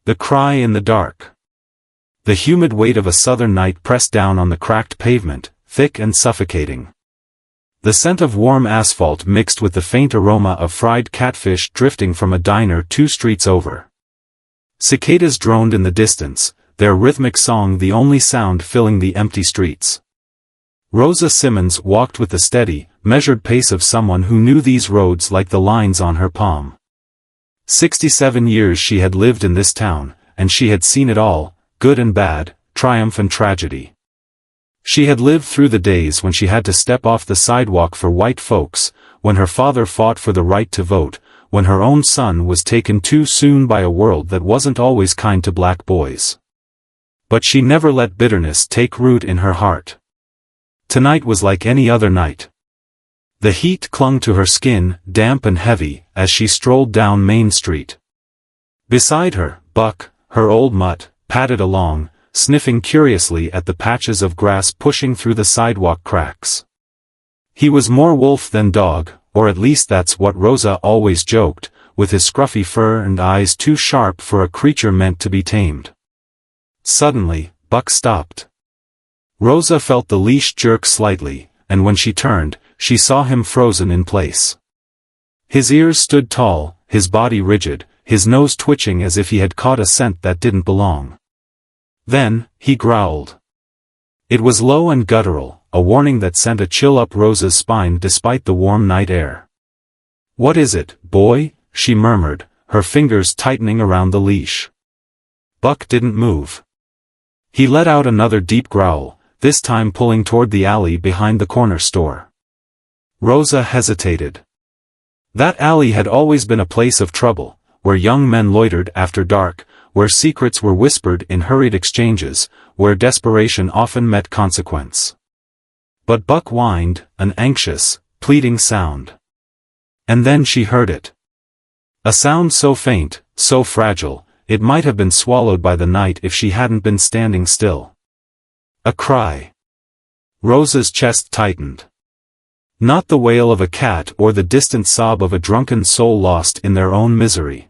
The cry in the dark. The humid weight of a southern night pressed down on the cracked pavement, thick and suffocating. The scent of warm asphalt mixed with the faint aroma of fried catfish drifting from a diner 2 streets over. Cicadas droned in the distance, their rhythmic song the only sound filling the empty streets. Rosa Simmons walked with the steady, measured pace of someone who knew these roads like the lines on her palm. 67 years she had lived in this town, and she had seen it all, good and bad, triumph and tragedy. She had lived through the days when she had to step off the sidewalk for white folks, when her father fought for the right to vote, when her own son was taken too soon by a world that wasn't always kind to black boys. But she never let bitterness take root in her heart. Tonight was like any other night. The heat clung to her skin, damp and heavy, as she strolled down Main Street. Beside her, Buck, her old mutt, padded along, sniffing curiously at the patches of grass pushing through the sidewalk cracks. He was more wolf than dog, or at least that's what Rosa always joked, with his scruffy fur and eyes too sharp for a creature meant to be tamed. Suddenly, Buck stopped. Rosa felt the leash jerk slightly, and when she turned, she saw him frozen in place. His ears stood tall, his body rigid, his nose twitching as if he had caught a scent that didn't belong. Then, he growled. It was low and guttural, a warning that sent a chill up Rosa's spine despite the warm night air. "What is it, boy?" she murmured, her fingers tightening around the leash. Buck didn't move. He let out another deep growl, this time pulling toward the alley behind the corner store. Rosa hesitated. That alley had always been a place of trouble, where young men loitered after dark, where secrets were whispered in hurried exchanges, where desperation often met consequence. But Buck whined, an anxious, pleading sound. And then she heard it. A sound so faint, so fragile, it might have been swallowed by the night if she hadn't been standing still. A cry. Rosa's chest tightened. Not the wail of a cat or the distant sob of a drunken soul lost in their own misery.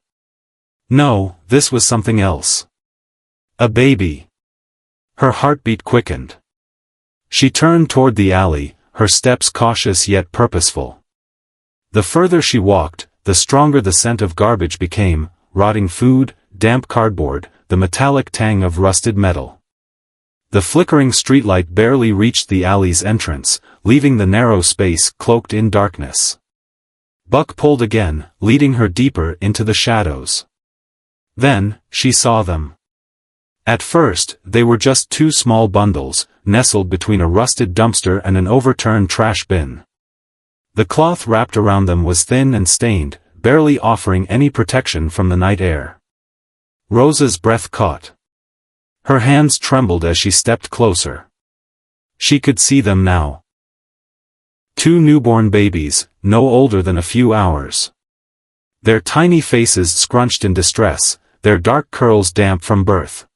No, this was something else. A baby. Her heartbeat quickened. She turned toward the alley, her steps cautious yet purposeful. The further she walked, the stronger the scent of garbage became, rotting food, damp cardboard, the metallic tang of rusted metal. The flickering streetlight barely reached the alley's entrance, leaving the narrow space cloaked in darkness. Buck pulled again, leading her deeper into the shadows. Then, she saw them. At first, they were just 2 small bundles, nestled between a rusted dumpster and an overturned trash bin. The cloth wrapped around them was thin and stained, barely offering any protection from the night air. Rosa's breath caught. Her hands trembled as she stepped closer. She could see them now. 2 newborn babies, no older than a few hours. Their tiny faces scrunched in distress, their dark curls damp from birth.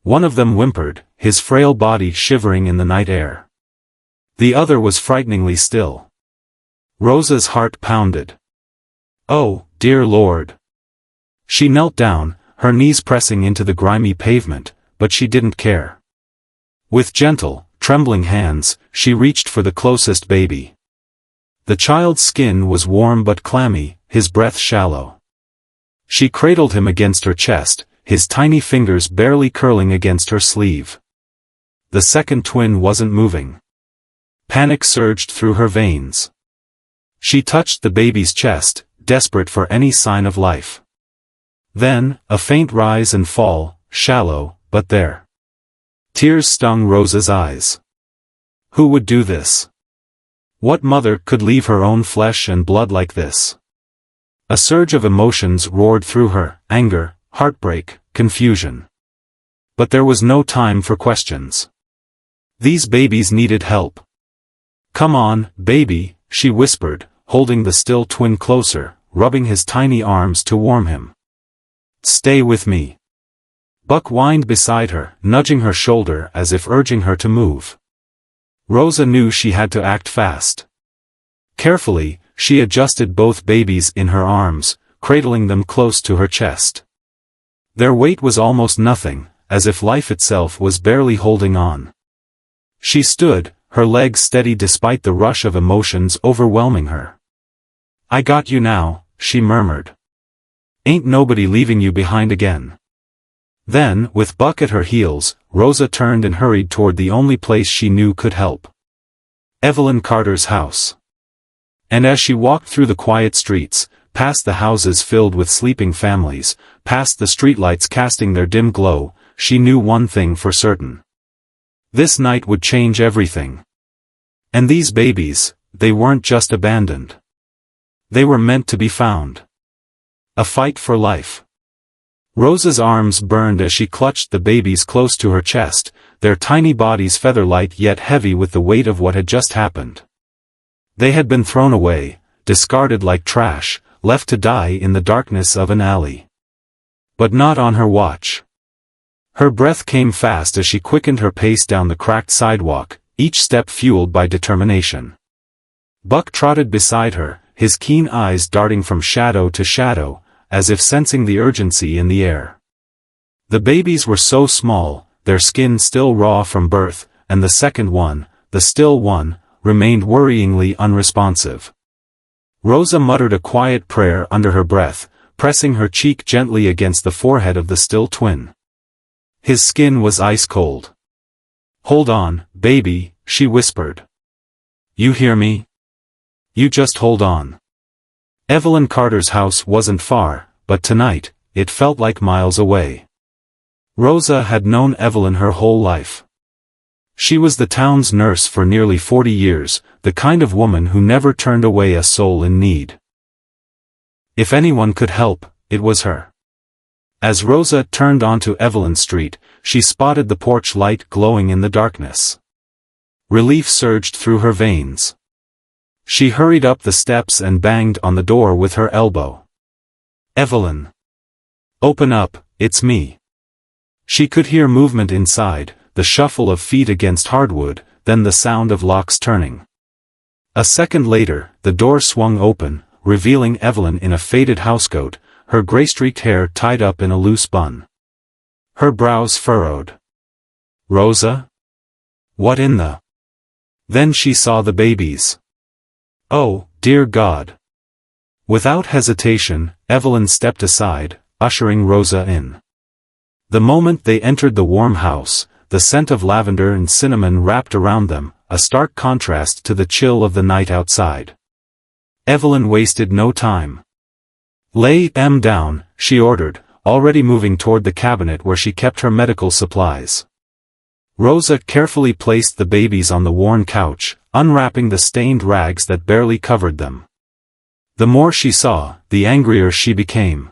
One of them whimpered, his frail body shivering in the night air. The other was frighteningly still. Rosa's heart pounded. Oh, dear Lord. She knelt down, her knees pressing into the grimy pavement, but she didn't care. With gentle, trembling hands, she reached for the closest baby. The child's skin was warm but clammy, his breath shallow. She cradled him against her chest, his tiny fingers barely curling against her sleeve. The second twin wasn't moving. Panic surged through her veins. She touched the baby's chest, desperate for any sign of life. Then, a faint rise and fall, shallow, but there. Tears stung Rosa's eyes. Who would do this? What mother could leave her own flesh and blood like this? A surge of emotions roared through her, anger, heartbreak, confusion. But there was no time for questions. These babies needed help. Come on, baby, she whispered, holding the still twin closer, rubbing his tiny arms to warm him. Stay with me. Buck whined beside her, nudging her shoulder as if urging her to move. Rosa knew she had to act fast. Carefully, she adjusted both babies in her arms, cradling them close to her chest. Their weight was almost nothing, as if life itself was barely holding on. She stood, her legs steady despite the rush of emotions overwhelming her. "I got you now," she murmured. "Ain't nobody leaving you behind again." Then, with Buck at her heels, Rosa turned and hurried toward the only place she knew could help. Evelyn Carter's house. And as she walked through the quiet streets, past the houses filled with sleeping families, past the streetlights casting their dim glow, she knew one thing for certain. This night would change everything. And these babies, they weren't just abandoned. They were meant to be found. A fight for life. Rosa's arms burned as she clutched the babies close to her chest, their tiny bodies feather-light yet heavy with the weight of what had just happened. They had been thrown away, discarded like trash, left to die in the darkness of an alley. But not on her watch. Her breath came fast as she quickened her pace down the cracked sidewalk, each step fueled by determination. Buck trotted beside her, his keen eyes darting from shadow to shadow, as if sensing the urgency in the air. The babies were so small, their skin still raw from birth, and the second one, the still one, remained worryingly unresponsive. Rosa muttered a quiet prayer under her breath, pressing her cheek gently against the forehead of the still twin. His skin was ice cold. "Hold on, baby," she whispered. "You hear me? You just hold on." Evelyn Carter's house wasn't far, but tonight, it felt like miles away. Rosa had known Evelyn her whole life. She was the town's nurse for nearly 40 years, the kind of woman who never turned away a soul in need. If anyone could help, it was her. As Rosa turned onto Evelyn Street, she spotted the porch light glowing in the darkness. Relief surged through her veins. She hurried up the steps and banged on the door with her elbow. "Evelyn. Open up, it's me." She could hear movement inside, the shuffle of feet against hardwood, then the sound of locks turning. A second later, the door swung open, revealing Evelyn in a faded housecoat, her gray-streaked hair tied up in a loose bun. Her brows furrowed. "Rosa? What in the—" Then she saw the babies. Oh, dear God. Without hesitation, Evelyn stepped aside, ushering Rosa in. The moment they entered the warm house, the scent of lavender and cinnamon wrapped around them, a stark contrast to the chill of the night outside. Evelyn wasted no time. "Lay them down," she ordered, already moving toward the cabinet where she kept her medical supplies. Rosa carefully placed the babies on the worn couch, unwrapping the stained rags that barely covered them. The more she saw, the angrier she became.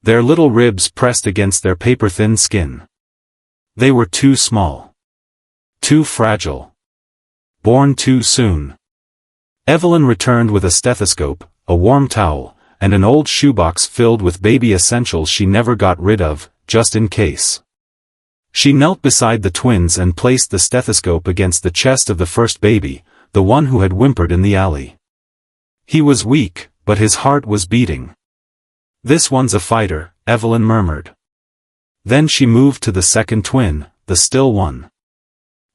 Their little ribs pressed against their paper-thin skin. They were too small. Too fragile. Born too soon. Evelyn returned with a stethoscope, a warm towel, and an old shoebox filled with baby essentials she never got rid of, just in case. She knelt beside the twins and placed the stethoscope against the chest of the first baby, the one who had whimpered in the alley. He was weak, but his heart was beating. "This one's a fighter," Evelyn murmured. Then she moved to the second twin, the still one.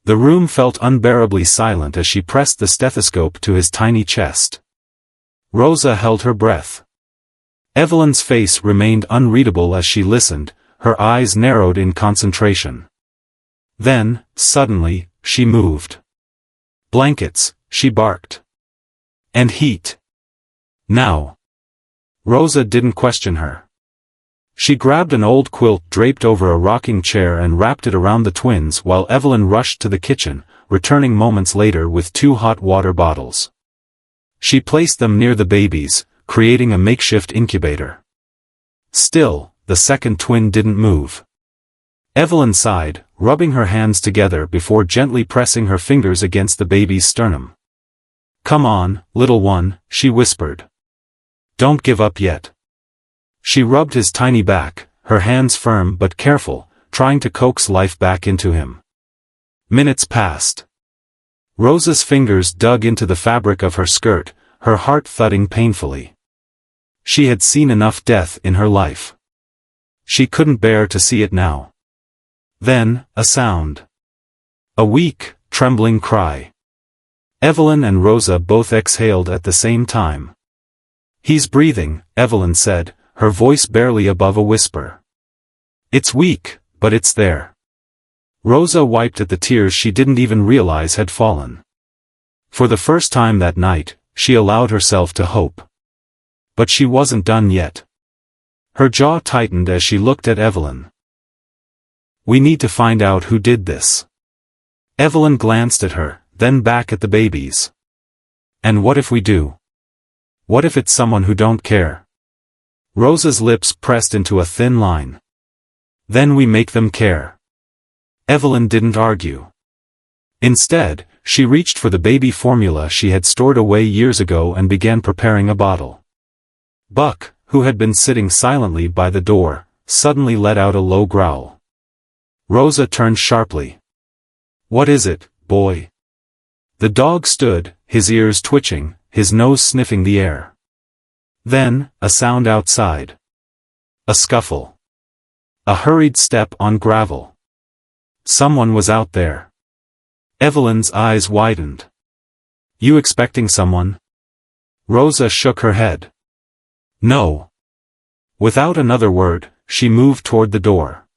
The room felt unbearably silent as she pressed the stethoscope to his tiny chest. Rosa held her breath. Evelyn's face remained unreadable as she listened, her eyes narrowed in concentration. Then, suddenly, she moved. "Blankets," she barked. "And heat. Now." Rosa didn't question her. She grabbed an old quilt draped over a rocking chair and wrapped it around the twins while Evelyn rushed to the kitchen, returning moments later with 2 hot water bottles. She placed them near the babies, creating a makeshift incubator. Still, the second twin didn't move. Evelyn sighed, rubbing her hands together before gently pressing her fingers against the baby's sternum. "Come on, little one," she whispered. "Don't give up yet." She rubbed his tiny back, her hands firm but careful, trying to coax life back into him. Minutes passed. Rosa's fingers dug into the fabric of her skirt, her heart thudding painfully. She had seen enough death in her life. she couldn't bear to see it now. Then, a sound. A weak, trembling cry. Evelyn and Rosa both exhaled at the same time. "He's breathing," Evelyn said, her voice barely above a whisper. "It's weak, but it's there." Rosa wiped at the tears she didn't even realize had fallen. For the first time that night, she allowed herself to hope. But she wasn't done yet. Her jaw tightened as she looked at Evelyn. "We need to find out who did this." Evelyn glanced at her, then back at the babies. "And what if we do? What if it's someone who don't care?" Rosa's lips pressed into a thin line. "Then we make them care." Evelyn didn't argue. Instead, she reached for the baby formula she had stored away years ago and began preparing a bottle. Buck, who had been sitting silently by the door, suddenly let out a low growl. Rosa turned sharply. "What is it, boy?" The dog stood, his ears twitching, his nose sniffing the air. Then, a sound outside. A scuffle. A hurried step on gravel. Someone was out there. Evelyn's eyes widened. "You expecting someone?" Rosa shook her head. "No." Without another word, she moved toward the door.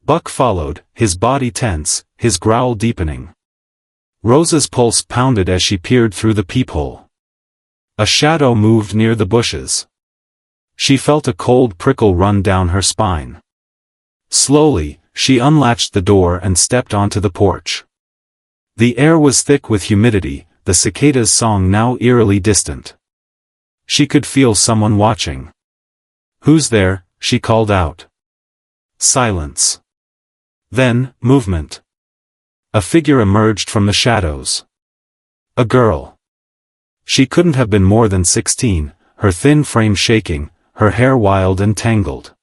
Buck followed, his body tense, his growl deepening. Rosa's pulse pounded as she peered through the peephole. A shadow moved near the bushes. She felt a cold prickle run down her spine. Slowly, she unlatched the door and stepped onto the porch. The air was thick with humidity, the cicada's song now eerily distant. She could feel someone watching. "Who's there?" she called out. Silence. Then, movement. A figure emerged from the shadows. A girl. She couldn't have been more than 16, her thin frame shaking, her hair wild and tangled.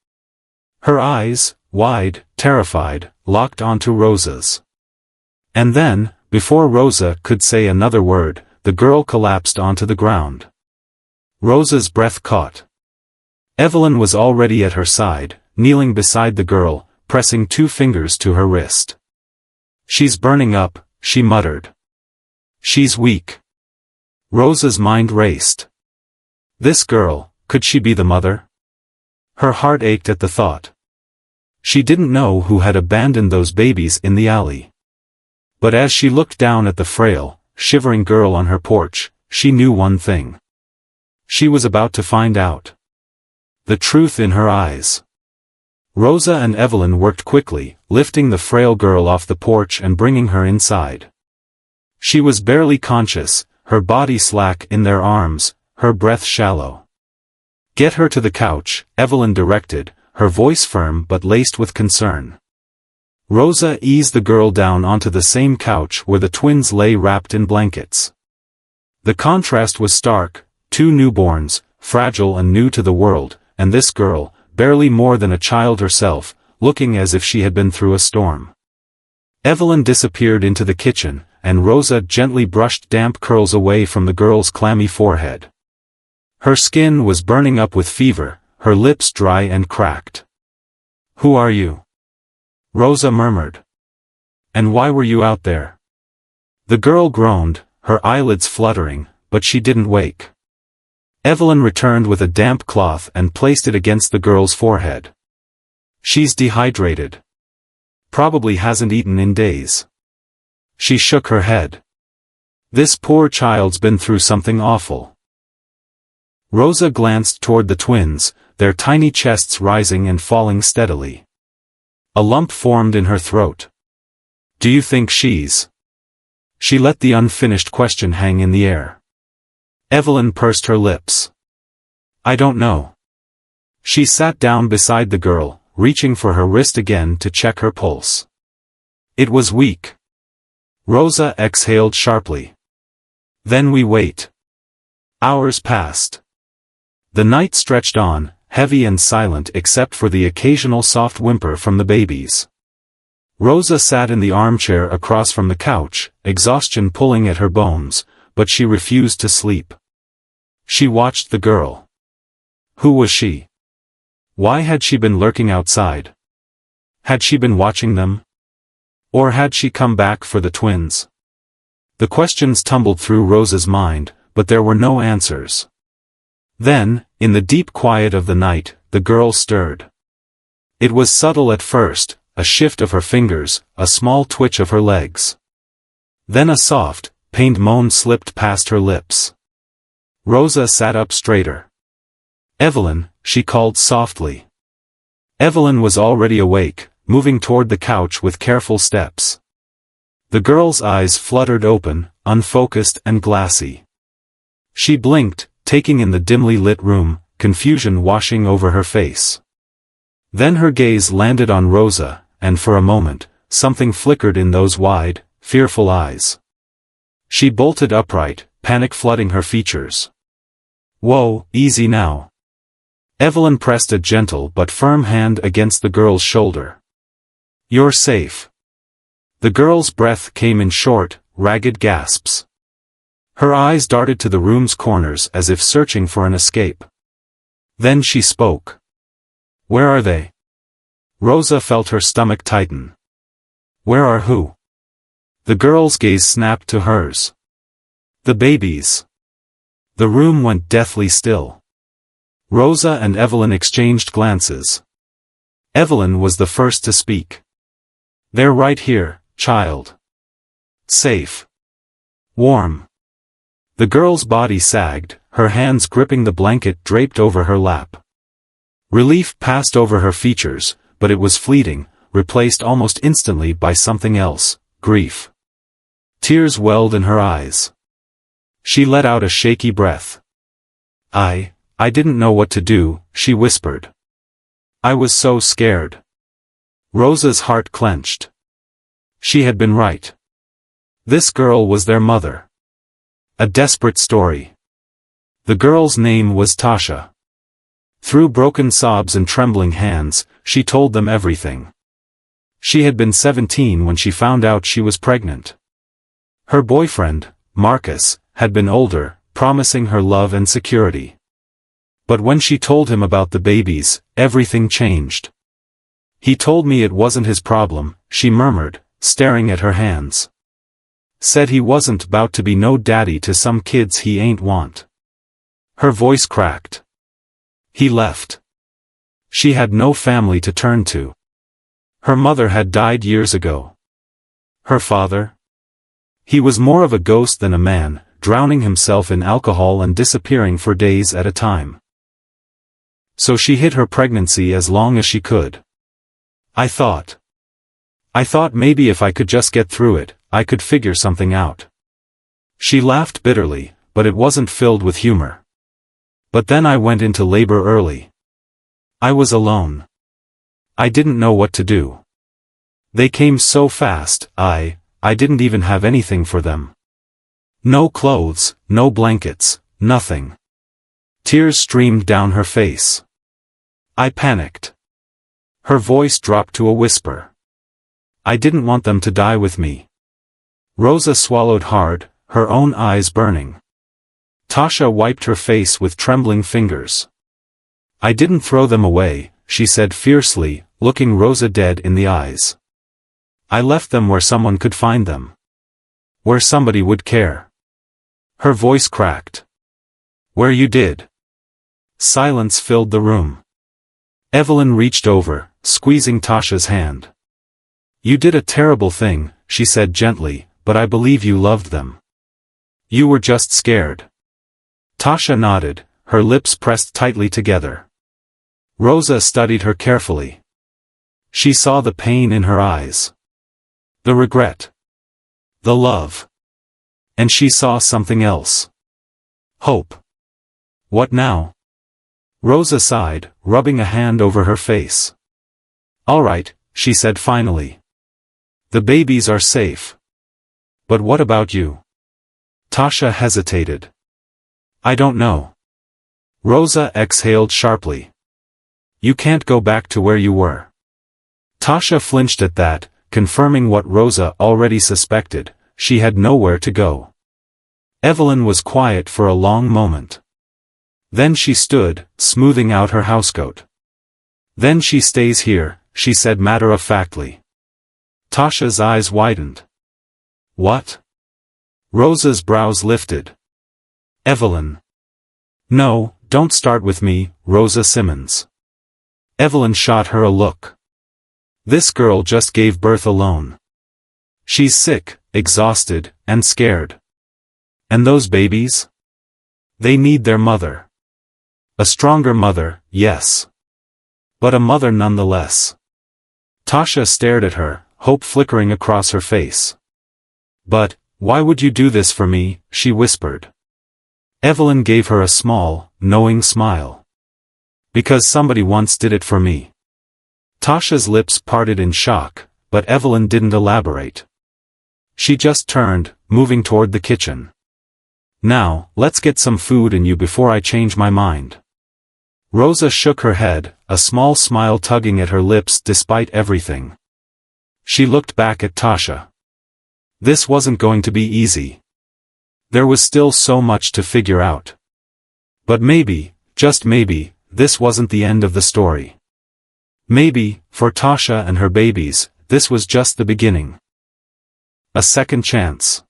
Her eyes, wide, terrified, locked onto Rosa's. And then, before Rosa could say another word, the girl collapsed onto the ground. Rosa's breath caught. Evelyn was already at her side, kneeling beside the girl, pressing 2 fingers to her wrist. "She's burning up," she muttered. "She's weak." Rosa's mind raced. This girl, could she be the mother? Her heart ached at the thought. She didn't know who had abandoned those babies in the alley. But as she looked down at the frail, shivering girl on her porch, she knew one thing. She was about to find out. The truth in her eyes. Rosa and Evelyn worked quickly, lifting the frail girl off the porch and bringing her inside. She was barely conscious, her body slack in their arms, her breath shallow. "Get her to the couch," Evelyn directed, her voice firm but laced with concern. Rosa eased the girl down onto the same couch where the twins lay wrapped in blankets. The contrast was stark, 2 newborns, fragile and new to the world, and this girl, barely more than a child herself, looking as if she had been through a storm. Evelyn disappeared into the kitchen, and Rosa gently brushed damp curls away from the girl's clammy forehead. Her skin was burning up with fever, her lips dry and cracked. "Who are you?" Rosa murmured. "And why were you out there?" The girl groaned, her eyelids fluttering, but she didn't wake. Evelyn returned with a damp cloth and placed it against the girl's forehead. "She's dehydrated. Probably hasn't eaten in days." She shook her head. "This poor child's been through something awful." Rosa glanced toward the twins, their tiny chests rising and falling steadily. A lump formed in her throat. "Do you think she's—" She let the unfinished question hang in the air. Evelyn pursed her lips. "I don't know." She sat down beside the girl, reaching for her wrist again to check her pulse. It was weak. Rosa exhaled sharply. "Then we wait." Hours passed. The night stretched on, heavy and silent except for the occasional soft whimper from the babies. Rosa sat in the armchair across from the couch, exhaustion pulling at her bones, but she refused to sleep. She watched the girl. Who was she? Why had she been lurking outside? Had she been watching them? Or had she come back for the twins? The questions tumbled through Rosa's mind, but there were no answers. Then, in the deep quiet of the night, the girl stirred. It was subtle at first, a shift of her fingers, a small twitch of her legs. Then a soft, pained moan slipped past her lips. Rosa sat up straighter. "Evelyn," she called softly. Evelyn was already awake, moving toward the couch with careful steps. The girl's eyes fluttered open, unfocused and glassy. She blinked, taking in the dimly lit room, confusion washing over her face. Then her gaze landed on Rosa, and for a moment, something flickered in those wide, fearful eyes. She bolted upright, panic flooding her features. "Whoa, easy now." Evelyn pressed a gentle but firm hand against the girl's shoulder. "You're safe." The girl's breath came in short, ragged gasps. Her eyes darted to the room's corners as if searching for an escape. Then she spoke. "Where are they?" Rosa felt her stomach tighten. "Where are who?" The girl's gaze snapped to hers. "The babies." The room went deathly still. Rosa and Evelyn exchanged glances. Evelyn was the first to speak. "They're right here, child. Safe. Warm." The girl's body sagged, her hands gripping the blanket draped over her lap. Relief passed over her features, but it was fleeting, replaced almost instantly by something else, grief. Tears welled in her eyes. She let out a shaky breath. I didn't know what to do," she whispered. "I was so scared." Rosa's heart clenched. She had been right. This girl was their mother. A desperate story. The girl's name was Tasha. Through broken sobs and trembling hands, she told them everything. She had been 17 when she found out she was pregnant. Her boyfriend, Marcus, had been older, promising her love and security. But when she told him about the babies, everything changed. "He told me it wasn't his problem," she murmured, staring at her hands. "Said he wasn't about to be no daddy to some kids he ain't want." Her voice cracked. "He left." She had no family to turn to. Her mother had died years ago. Her father? He was more of a ghost than a man, drowning himself in alcohol and disappearing for days at a time. So she hid her pregnancy as long as she could. I thought maybe if I could just get through it, I could figure something out." She laughed bitterly, but it wasn't filled with humor. "But then I went into labor early. I was alone. I didn't know what to do. They came so fast, I didn't even have anything for them. No clothes, no blankets, nothing." Tears streamed down her face. "I panicked." Her voice dropped to a whisper. "I didn't want them to die with me." Rosa swallowed hard, her own eyes burning. Tasha wiped her face with trembling fingers. "I didn't throw them away," she said fiercely, looking Rosa dead in the eyes. "I left them where someone could find them. Where somebody would care." Her voice cracked. "Where you did." Silence filled the room. Evelyn reached over, squeezing Tasha's hand. "You did a terrible thing," she said gently, "but I believe you loved them. You were just scared." Tasha nodded, her lips pressed tightly together. Rosa studied her carefully. She saw the pain in her eyes. The regret. The love. And she saw something else. Hope. What now? Rosa sighed, rubbing a hand over her face. "All right," she said finally. "The babies are safe. But what about you?" Tasha hesitated. "I don't know." Rosa exhaled sharply. "You can't go back to where you were." Tasha flinched at that, confirming what Rosa already suspected, she had nowhere to go. Evelyn was quiet for a long moment. Then she stood, smoothing out her housecoat. Then she stays here, she said matter-of-factly. Tasha's eyes widened. What? Rosa's brows lifted. Evelyn. No, don't start with me, Rosa Simmons. Evelyn shot her a look. This girl just gave birth alone. She's sick, exhausted, and scared. And those babies? They need their mother. A stronger mother, yes. But a mother nonetheless. Tasha stared at her, hope flickering across her face. But, why would you do this for me, she whispered. Evelyn gave her a small, knowing smile. Because somebody once did it for me. Tasha's lips parted in shock, but Evelyn didn't elaborate. She just turned, moving toward the kitchen. Now, let's get some food in you before I change my mind. Rosa shook her head, a small smile tugging at her lips despite everything. She looked back at Tasha. This wasn't going to be easy. There was still so much to figure out. But maybe, just maybe, this wasn't the end of the story. Maybe, for Tasha and her babies, this was just the beginning. A second chance.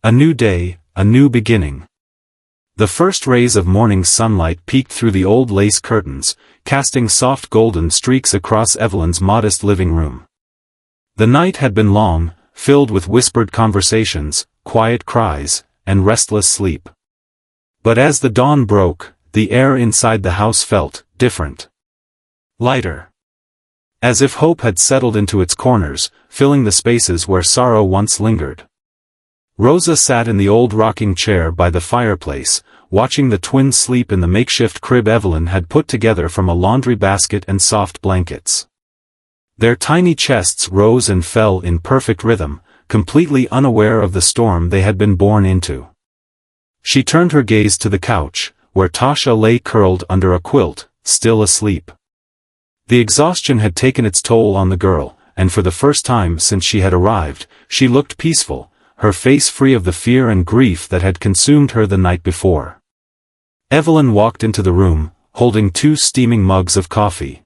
A new day, a new beginning. The first rays of morning sunlight peeked through the old lace curtains, casting soft golden streaks across Evelyn's modest living room. The night had been long, filled with whispered conversations, quiet cries, and restless sleep. But as the dawn broke, the air inside the house felt different. Lighter. As if hope had settled into its corners, filling the spaces where sorrow once lingered. Rosa sat in the old rocking chair by the fireplace, watching the twins sleep in the makeshift crib Evelyn had put together from a laundry basket and soft blankets. Their tiny chests rose and fell in perfect rhythm, completely unaware of the storm they had been born into. She turned her gaze to the couch, where Tasha lay curled under a quilt, still asleep. The exhaustion had taken its toll on the girl, and for the first time since she had arrived, she looked peaceful, her face free of the fear and grief that had consumed her the night before. Evelyn walked into the room, holding 2 steaming mugs of coffee.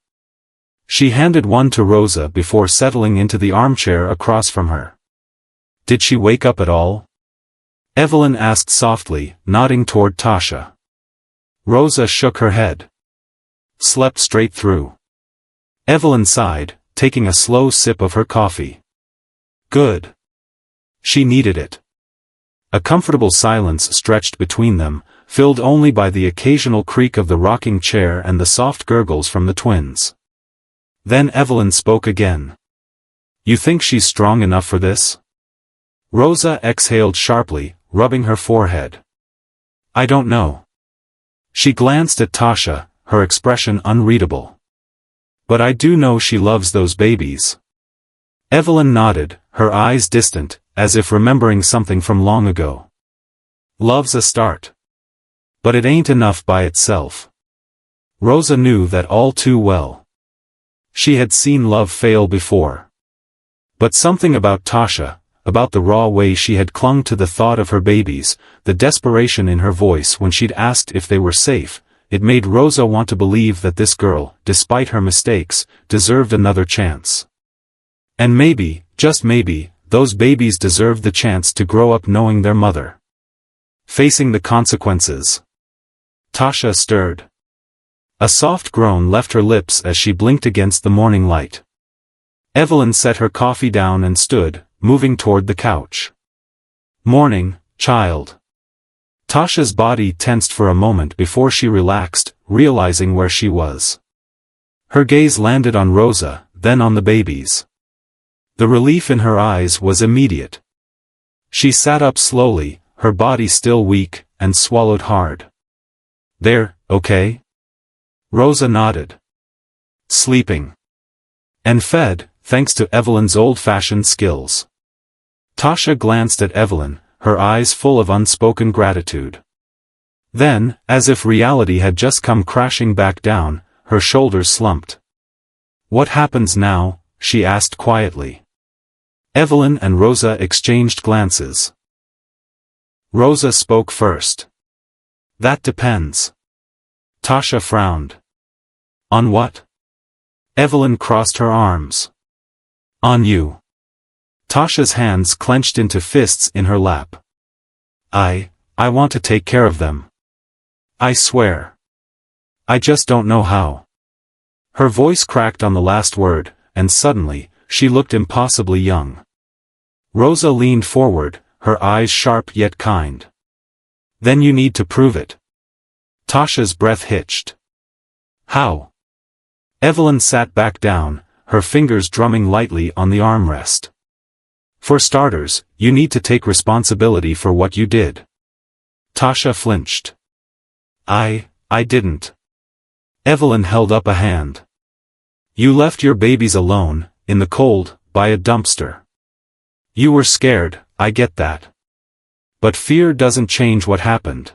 She handed one to Rosa before settling into the armchair across from her. Did she wake up at all? Evelyn asked softly, nodding toward Tasha. Rosa shook her head. Slept straight through. Evelyn sighed, taking a slow sip of her coffee. Good. She needed it. A comfortable silence stretched between them, filled only by the occasional creak of the rocking chair and the soft gurgles from the twins. Then Evelyn spoke again. You think she's strong enough for this? Rosa exhaled sharply, rubbing her forehead. I don't know. She glanced at Tasha, her expression unreadable. But I do know she loves those babies. Evelyn nodded, her eyes distant, as if remembering something from long ago. Love's a start. But it ain't enough by itself. Rosa knew that all too well. She had seen love fail before. But something about Tasha, about the raw way she had clung to the thought of her babies, the desperation in her voice when she'd asked if they were safe, it made Rosa want to believe that this girl, despite her mistakes, deserved another chance. And maybe, just maybe, those babies deserved the chance to grow up knowing their mother. Facing the consequences. Tasha stirred. A soft groan left her lips as she blinked against the morning light. Evelyn set her coffee down and stood, moving toward the couch. Morning, child. Tasha's body tensed for a moment before she relaxed, realizing where she was. Her gaze landed on Rosa, then on the babies. The relief in her eyes was immediate. She sat up slowly, her body still weak, and swallowed hard. They're okay? Rosa nodded. Sleeping. And fed, thanks to Evelyn's old-fashioned skills. Tasha glanced at Evelyn, her eyes full of unspoken gratitude. Then, as if reality had just come crashing back down, her shoulders slumped. What happens now? She asked quietly. Evelyn and Rosa exchanged glances. Rosa spoke first. That depends. Tasha frowned. On what? Evelyn crossed her arms. On you. Tasha's hands clenched into fists in her lap. I want to take care of them. I swear. I just don't know how. Her voice cracked on the last word, and suddenly, she looked impossibly young. Rosa leaned forward, her eyes sharp yet kind. Then you need to prove it. Tasha's breath hitched. How? Evelyn sat back down, her fingers drumming lightly on the armrest. For starters, you need to take responsibility for what you did. Tasha flinched. I didn't. Evelyn held up a hand. You left your babies alone, in the cold, by a dumpster. You were scared, I get that. But fear doesn't change what happened.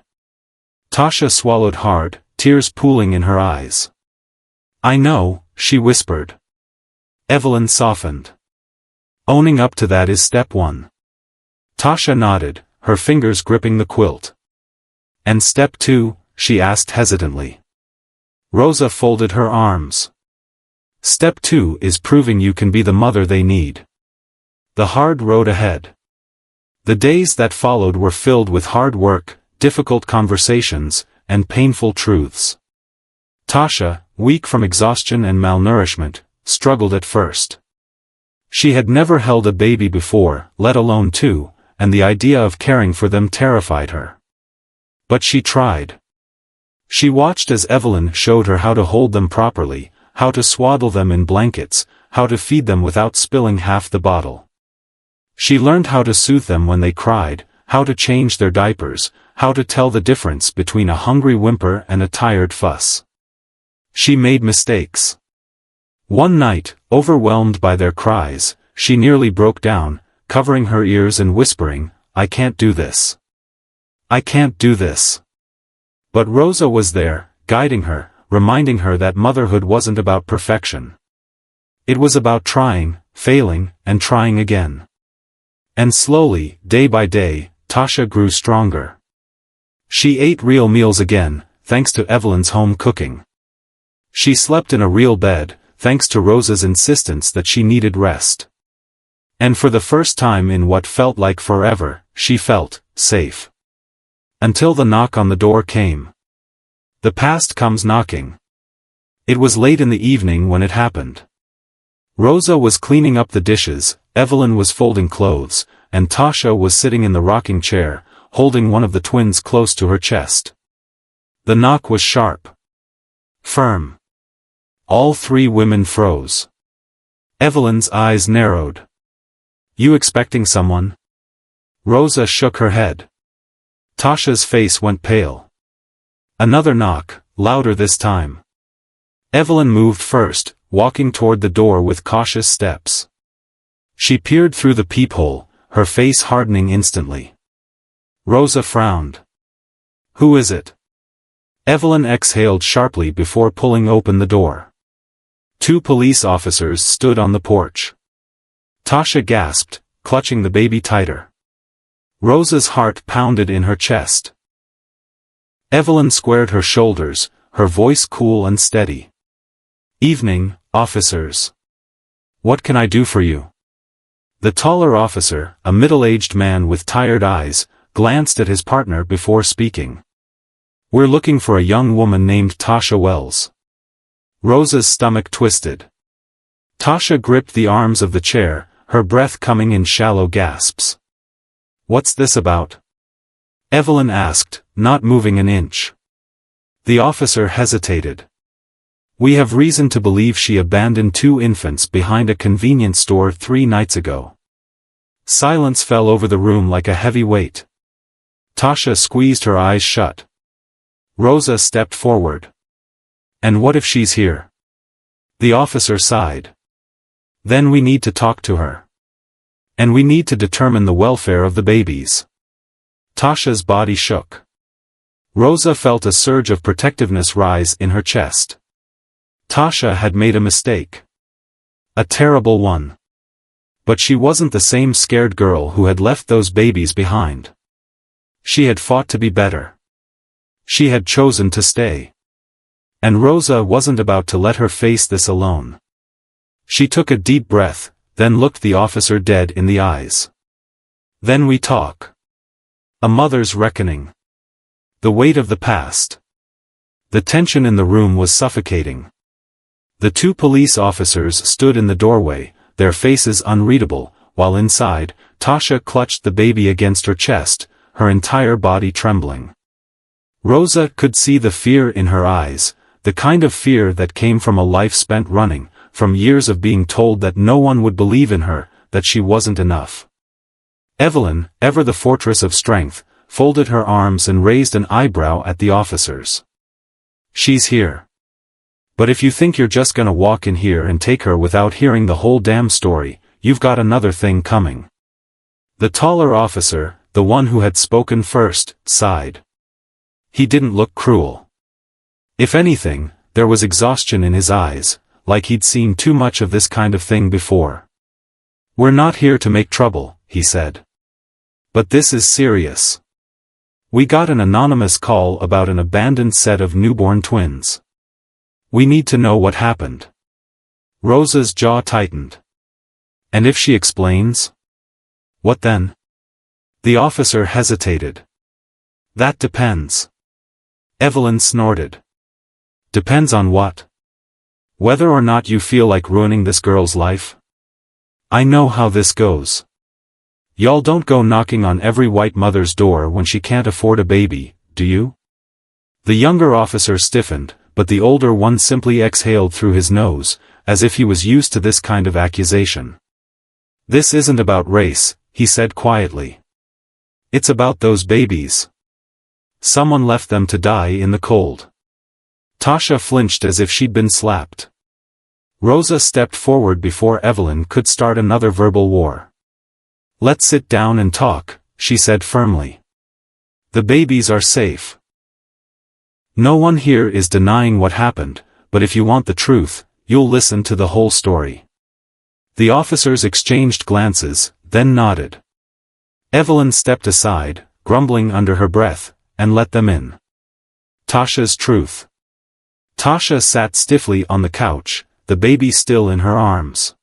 Tasha swallowed hard, tears pooling in her eyes. I know, she whispered. Evelyn softened. Owning up to that is step one. Tasha nodded, her fingers gripping the quilt. And step two? She asked hesitantly. Rosa folded her arms. Step two is proving you can be the mother they need. The hard road ahead. The days that followed were filled with hard work, difficult conversations, and painful truths. Tasha, weak from exhaustion and malnourishment, struggled at first. She had never held a baby before, let alone two, and the idea of caring for them terrified her. But she tried. She watched as Evelyn showed her how to hold them properly, how to swaddle them in blankets, how to feed them without spilling half the bottle. She learned how to soothe them when they cried, how to change their diapers, how to tell the difference between a hungry whimper and a tired fuss. She made mistakes. One night, overwhelmed by their cries, she nearly broke down, covering her ears and whispering, I can't do this. I can't do this. But Rosa was there, guiding her, reminding her that motherhood wasn't about perfection. It was about trying, failing, and trying again. And slowly, day by day, Tasha grew stronger. She ate real meals again, thanks to Evelyn's home cooking. She slept in a real bed, thanks to Rosa's insistence that she needed rest. And for the first time in what felt like forever, she felt safe. Until the knock on the door came. The past comes knocking. It was late in the evening when it happened. Rosa was cleaning up the dishes, Evelyn was folding clothes, and Tasha was sitting in the rocking chair, holding one of the twins close to her chest. The knock was sharp. Firm. All three women froze. Evelyn's eyes narrowed. You expecting someone? Rosa shook her head. Tasha's face went pale. Another knock, louder this time. Evelyn moved first, walking toward the door with cautious steps. She peered through the peephole, her face hardening instantly. Rosa frowned. Who is it? Evelyn exhaled sharply before pulling open the door. Two police officers stood on the porch. Tasha gasped, clutching the baby tighter. Rosa's heart pounded in her chest. Evelyn squared her shoulders, her voice cool and steady. Evening, officers. What can I do for you? The taller officer, a middle-aged man with tired eyes, glanced at his partner before speaking. We're looking for a young woman named Tasha Wells. Rosa's stomach twisted. Tasha gripped the arms of the chair, her breath coming in shallow gasps. What's this about? Evelyn asked, not moving an inch. The officer hesitated. We have reason to believe she abandoned two infants behind a convenience store 3 nights ago. Silence fell over the room like a heavy weight. Tasha squeezed her eyes shut. Rosa stepped forward. And what if she's here? The officer sighed. Then we need to talk to her. And we need to determine the welfare of the babies. Tasha's body shook. Rosa felt a surge of protectiveness rise in her chest. Tasha had made a mistake. A terrible one. But she wasn't the same scared girl who had left those babies behind. She had fought to be better. She had chosen to stay. And Rosa wasn't about to let her face this alone. She took a deep breath, then looked the officer dead in the eyes. Then we talk. A mother's reckoning. The weight of the past. The tension in the room was suffocating. The two police officers stood in the doorway, their faces unreadable, while inside, Tasha clutched the baby against her chest, her entire body trembling. Rosa could see the fear in her eyes, the kind of fear that came from a life spent running, from years of being told that no one would believe in her, that she wasn't enough. Evelyn, ever the fortress of strength, folded her arms and raised an eyebrow at the officers. She's here. But if you think you're just gonna walk in here and take her without hearing the whole damn story, you've got another thing coming. The taller officer, the one who had spoken first, sighed. He didn't look cruel. If anything, there was exhaustion in his eyes, like he'd seen too much of this kind of thing before. We're not here to make trouble, he said. But this is serious. We got an anonymous call about an abandoned set of newborn twins. We need to know what happened. Rosa's jaw tightened. And if she explains? What then? The officer hesitated. That depends. Evelyn snorted. Depends on what? Whether or not you feel like ruining this girl's life? I know how this goes. Y'all don't go knocking on every white mother's door when she can't afford a baby, do you? The younger officer stiffened, but the older one simply exhaled through his nose, as if he was used to this kind of accusation. This isn't about race, he said quietly. It's about those babies. Someone left them to die in the cold. Tasha flinched as if she'd been slapped. Rosa stepped forward before Evelyn could start another verbal war. Let's sit down and talk, she said firmly. The babies are safe. No one here is denying what happened, but if you want the truth, you'll listen to the whole story. The officers exchanged glances, then nodded. Evelyn stepped aside, grumbling under her breath, and let them in. Tasha's truth. Tasha sat stiffly on the couch, the baby still in her arms.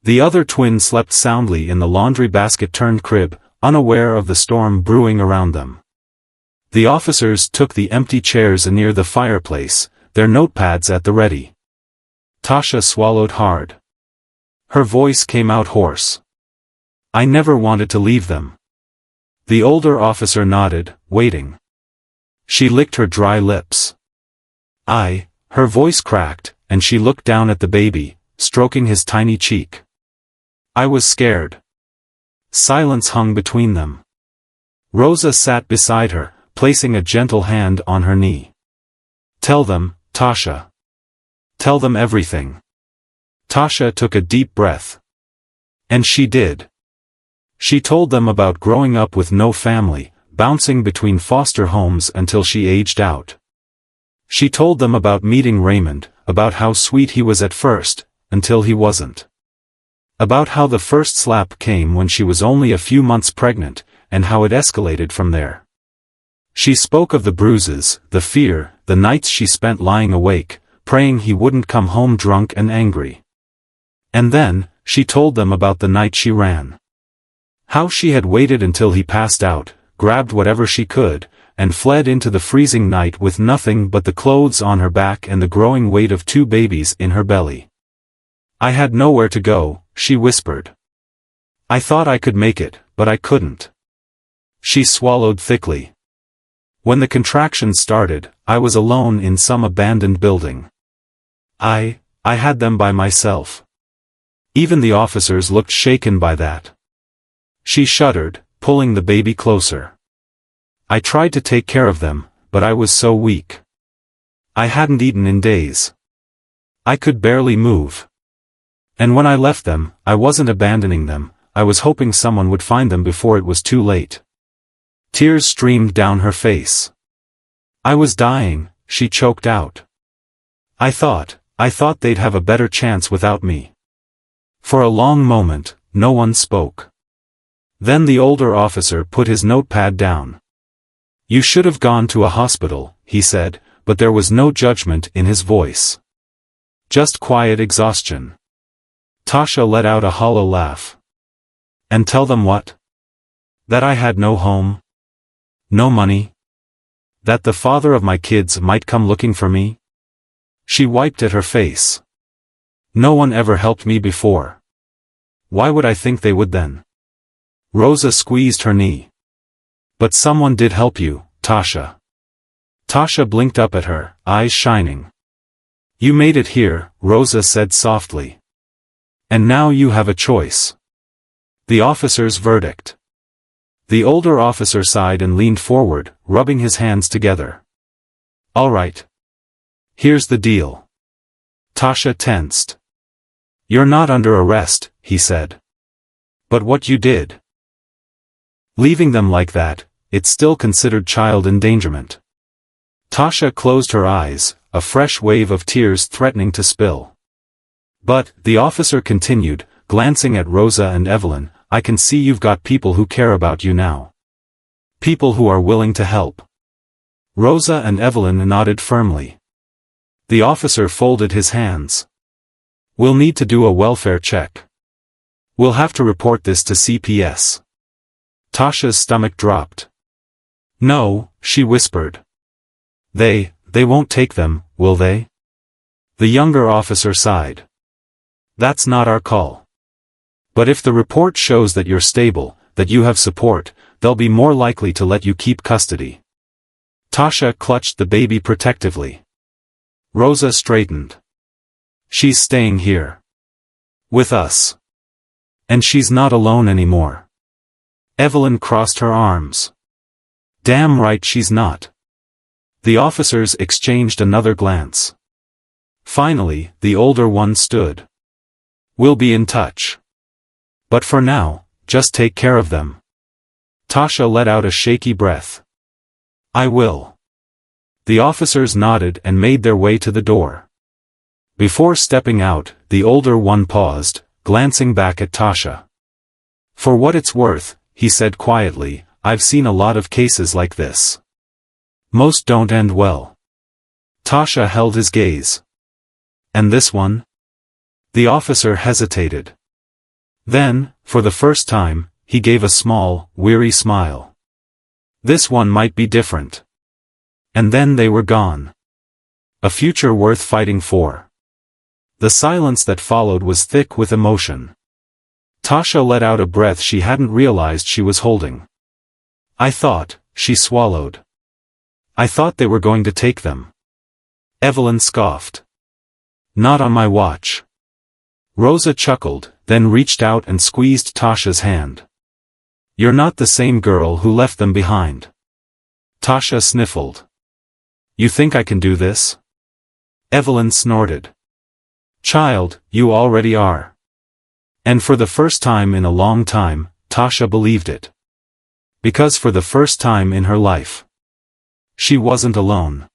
The other twin slept soundly in the laundry basket-turned crib, unaware of the storm brewing around them. The officers took the empty chairs near the fireplace, their notepads at the ready. Tasha swallowed hard. Her voice came out hoarse. I never wanted to leave them. The older officer nodded, waiting. She licked her dry lips. Her voice cracked, and she looked down at the baby, stroking his tiny cheek. I was scared. Silence hung between them. Rosa sat beside her, placing a gentle hand on her knee. Tell them, Tasha. Tell them everything. Tasha took a deep breath. And she did. She told them about growing up with no family, bouncing between foster homes until she aged out. She told them about meeting Raymond, about how sweet he was at first, until he wasn't. About how the first slap came when she was only a few months pregnant, and how it escalated from there. She spoke of the bruises, the fear, the nights she spent lying awake, praying he wouldn't come home drunk and angry. And then, she told them about the night she ran. How she had waited until he passed out, grabbed whatever she could, and fled into the freezing night with nothing but the clothes on her back and the growing weight of two babies in her belly. I had nowhere to go, she whispered. I thought I could make it, but I couldn't. She swallowed thickly. When the contractions started, I was alone in some abandoned building. I had them by myself. Even the officers looked shaken by that. She shuddered, pulling the baby closer. I tried to take care of them, but I was so weak. I hadn't eaten in days. I could barely move. And when I left them, I wasn't abandoning them, I was hoping someone would find them before it was too late. Tears streamed down her face. I was dying, she choked out. I thought they'd have a better chance without me. For a long moment, no one spoke. Then the older officer put his notepad down. You should have gone to a hospital, he said, but there was no judgment in his voice. Just quiet exhaustion. Tasha let out a hollow laugh. And tell them what? That I had no home? No money? That the father of my kids might come looking for me? She wiped at her face. No one ever helped me before. Why would I think they would then? Rosa squeezed her knee. But someone did help you, Tasha. Tasha blinked up at her, eyes shining. You made it here, Rosa said softly. And now you have a choice. The officer's verdict. The older officer sighed and leaned forward, rubbing his hands together. All right. Here's the deal. Tasha tensed. You're not under arrest, he said. But what you did. Leaving them like that, it's still considered child endangerment. Tasha closed her eyes, a fresh wave of tears threatening to spill. But, the officer continued, glancing at Rosa and Evelyn, I can see you've got people who care about you now. People who are willing to help. Rosa and Evelyn nodded firmly. The officer folded his hands. We'll need to do a welfare check. We'll have to report this to CPS. Tasha's stomach dropped. No, she whispered. They won't take them, will they? The younger officer sighed. That's not our call. But if the report shows that you're stable, that you have support, they'll be more likely to let you keep custody. Tasha clutched the baby protectively. Rosa straightened. She's staying here. With us. And she's not alone anymore. Evelyn crossed her arms. Damn right she's not. The officers exchanged another glance. Finally, the older one stood. We'll be in touch. But for now, just take care of them. Tasha let out a shaky breath. I will. The officers nodded and made their way to the door. Before stepping out, the older one paused, glancing back at Tasha. For what it's worth, he said quietly, I've seen a lot of cases like this. Most don't end well. Tasha held his gaze. And this one? The officer hesitated. Then, for the first time, he gave a small, weary smile. This one might be different. And then they were gone. A future worth fighting for. The silence that followed was thick with emotion. Tasha let out a breath she hadn't realized she was holding. I thought, she swallowed. I thought they were going to take them. Evelyn scoffed. Not on my watch. Rosa chuckled, then reached out and squeezed Tasha's hand. You're not the same girl who left them behind. Tasha sniffled. You think I can do this? Evelyn snorted. Child, you already are. And for the first time in a long time, Tasha believed it. Because for the first time in her life, she wasn't alone.